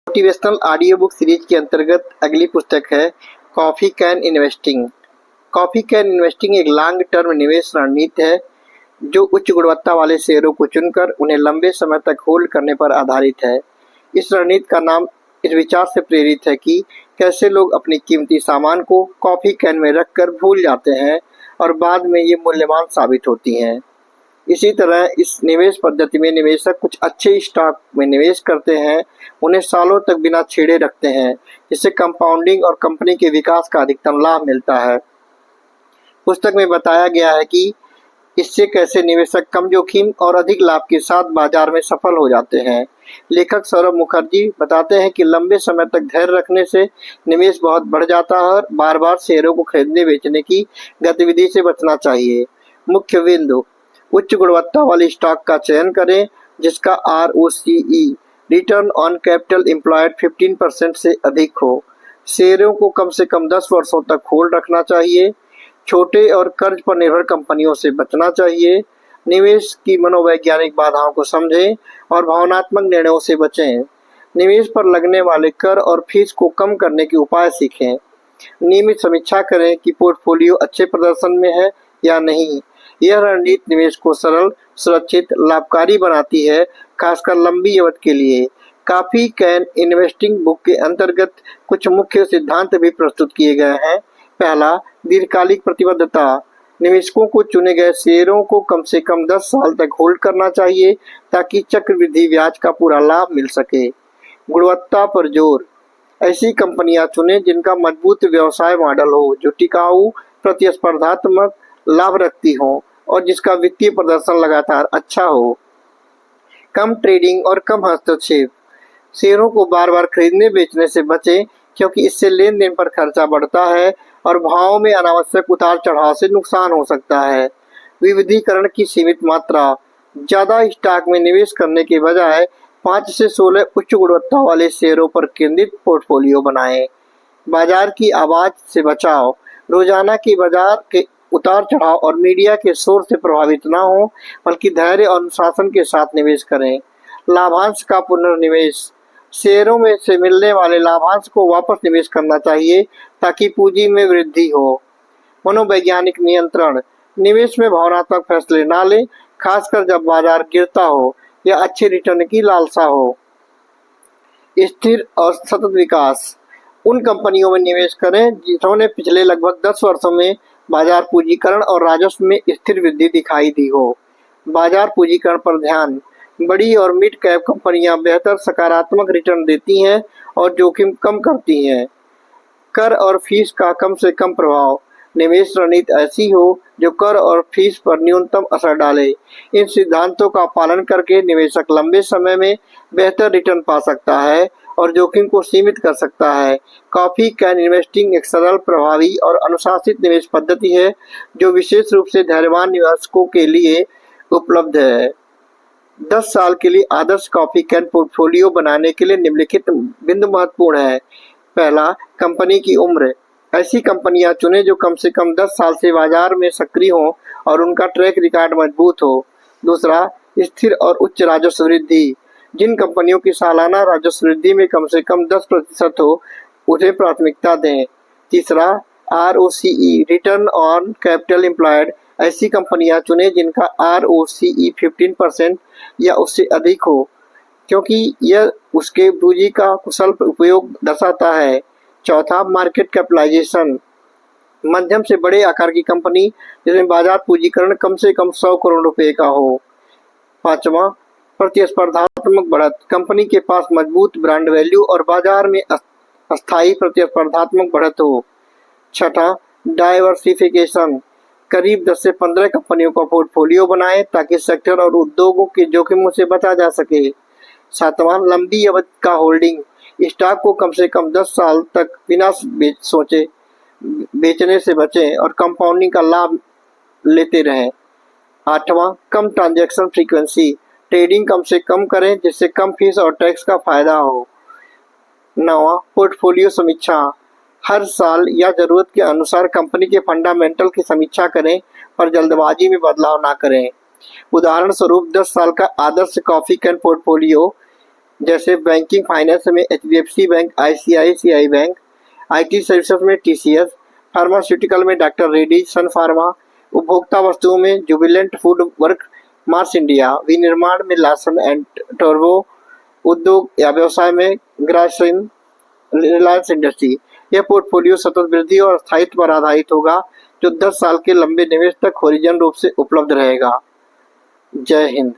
Motivational audio book series के अंतर्गत अगली पुस्तक है coffee can investing. Coffee can investing एक लॉन्ग टर्म निवेश रणनीति है जो उच्च गुणवत्ता वाले शेयरों को चुनकर उन्हें लंबे समय तक होल्ड करने पर आधारित है। इस रणनीति का नाम इस विचार से प्रेरित है कि कैसे लोग अपनी कीमती सामान को कॉफी कैन में रखकर भूल जाते हैं और बाद में ये मूल्यवान साबित होती हैं। इसी तरह इस निवेश पद्धति में निवेशक कुछ अच्छे स्टॉक में निवेश करते हैं, उन्हें सालों तक बिना छेड़े रखते हैं, जिससे कंपाउंडिंग और कंपनी के विकास का अधिकतम लाभ मिलता है। पुस्तक में बताया गया है कि इससे कैसे निवेशक कम जोखिम और अधिक लाभ के साथ बाजार में सफल हो जाते हैं। लेखक सौरभ मुखर्जी बताते हैं कि लंबे समय तक धैर्य रखने से निवेश बहुत बढ़ जाता है और बार बार शेयरों को खरीदने बेचने की गतिविधि से बचना चाहिए। मुख्य बिंदु: उच्च गुणवत्ता वाले स्टॉक का चयन करें जिसका ROCE return on capital employed 15% से अधिक हो। शेयरों को कम से कम 10 वर्षों तक होल्ड रखना चाहिए। छोटे और कर्ज पर निर्भर कंपनियों से बचना चाहिए। निवेश की मनोवैज्ञानिक बाधाओं को समझें और भावनात्मक निर्णयों से बचें। निवेश पर लगने वाले कर और फीस को कम करने के उपाय सीखें। नियमित समीक्षा करें कि पोर्टफोलियो अच्छे प्रदर्शन में है या नहीं। यह रणनीति निवेश को सरल, सुरक्षित, लाभकारी बनाती है, खासकर लंबी अवधि के लिए। कॉफी कैन इन्वेस्टिंग बुक के अंतर्गत कुछ मुख्य सिद्धांत भी प्रस्तुत किए गए हैं। पहला, दीर्घकालिक प्रतिबद्धता। निवेशकों को चुने गए शेयरों को कम से कम 10 साल तक होल्ड करना चाहिए ताकि चक्रवृद्धि ब्याज का पूरा लाभ मिल सके। गुणवत्ता पर जोर। ऐसी कंपनियां चुनें जिनका मजबूत व्यवसाय मॉडल हो, जो टिकाऊ, प्रतिस्पर्धात्मक, लाभ रखती हो और जिसका वित्तीय प्रदर्शन लगातार अच्छा हो। कम ट्रेडिंग और कम हस्तक्षेप। शेयरों को बार बार खरीदने बेचने से बचें क्योंकि इससे लेन देन पर खर्चा बढ़ता है और भाव में अनावश्यक उतार चढ़ाव से नुकसान हो सकता है। विविधीकरण की सीमित मात्रा। ज़्यादा स्टॉक में निवेश करने के बजाय 5 से 16 उच्च गुणवत्ता वाले शेयरों पर केंद्रित पोर्टफोलियो बनाएं। बाजार की आवाज़ से बचाव। रोजाना की बाजार के उतार चढ़ाव और मीडिया के शोर से प्रभावित न हो, बल्कि धैर्य और अनुशासन के साथ निवेश करें। लाभांश का पुनर्निवेश। शेयरों में से मिलने वाले लाभांश को वापस निवेश करना चाहिए ताकि पूंजी में वृद्धि हो। मनोवैज्ञानिक नियंत्रण। निवेश में भावनात्मक फैसले न लें, खासकर जब बाजार गिरता हो या अच्छे रिटर्न की लालसा हो। स्थिर और सतत विकास। उन कंपनियों में निवेश करें जिन्होंने पिछले लगभग 10 वर्षों में बाजार पूंजीकरण और राजस्व में स्थिर वृद्धि दिखाई दी हो। बाजार पूंजीकरण पर ध्यान। बड़ी और मिड कैप कंपनियां बेहतर सकारात्मक रिटर्न देती हैं और जोखिम कम करती हैं। कर और फीस का कम से कम प्रभाव। निवेश रणनीति ऐसी हो जो कर और फीस पर न्यूनतम असर डाले। इन सिद्धांतों का पालन करके निवेशक लंबे समय में बेहतर रिटर्न पा सकता है और जोखिम को सीमित कर सकता है। कॉफी कैन इन्वेस्टिंग एक सरल, प्रभावी और अनुशासित निवेश पद्धति है जो विशेष रूप से धैर्यवान निवेशकों के लिए उपलब्ध है। 10 साल के लिए आदर्श कॉफी कैन पोर्टफोलियो बनाने के लिए निम्नलिखित बिंदु महत्वपूर्ण है। पहला, कंपनी की उम्र। ऐसी कंपनियां चुनें जो कम से कम 10 साल से बाजार में सक्रिय हों और उनका ट्रैक रिकॉर्ड मजबूत हो। दूसरा, स्थिर और उच्च राजस्व वृद्धि। जिन कंपनियों की सालाना राजस्व वृद्धि में कम से कम 10% हो, उन्हें प्राथमिकता दें। तीसरा, ROCE return on capital employed. ऐसी कंपनियां चुनें जिनका ROCE 15% या उससे अधिक हो, क्योंकि यह उसके पूंजी का कुशल उपयोग दर्शाता है। चौथा, मार्केट कैपिटलाइजेशन। मध्यम से बड़े आकार की कंपनी जिसमें बाजार पूंजीकरण कम से कम 100 करोड़ रुपए का हो। पांचवा, प्रतिस्पर्धात्मक बढ़त। कंपनी के पास मजबूत ब्रांड वैल्यू और बाजार में अस्थायी प्रतिस्पर्धात्मक बढ़त हो। छठा, डाइवर्सिफिकेशन। करीब 10 से 15 कंपनियों का पोर्टफोलियो बनाएं ताकि सेक्टर और उद्योगों के जोखिमों से बचा जा सके। सातवां, लंबी अवधि का होल्डिंग। स्टॉक को कम से कम 10 साल तक बिना सोचे बेचने से बचें और कंपाउंडिंग का लाभ लेते रहें। आठवां, कम ट्रांजैक्शन फ्रीक्वेंसी। ट्रेडिंग कम से कम करें जिससे कम फीस और टैक्स का फायदा हो। नौवां, पोर्टफोलियो समीक्षा। हर साल या जरूरत के अनुसार कंपनी के फंडामेंटल की समीक्षा करें पर जल्दबाजी में बदलाव ना करें। उदाहरण स्वरूप 10 साल का आदर्श कॉफी कैन पोर्टफोलियो जैसे बैंकिंग फाइनेंस में HDFC bank, ICICI bank, IT services में टीसीएस, फार्मास्यूटिकल में डॉक्टर रेड्डी, सन फार्मा, उपभोक्ता वस्तुओं में Jubilant food work, Mars India, विनिर्माण में लार्सन एंड टोब्रो, उद्योग या व्यवसाय में ग्रासिम, रिलायंस इंडस्ट्री। यह पोर्टफोलियो सतत वृद्धि और स्थायित्व पर आधारित होगा, जो 10 साल के लंबे निवेश तक होरिजन रूप से उपलब्ध रहेगा। जय हिंद।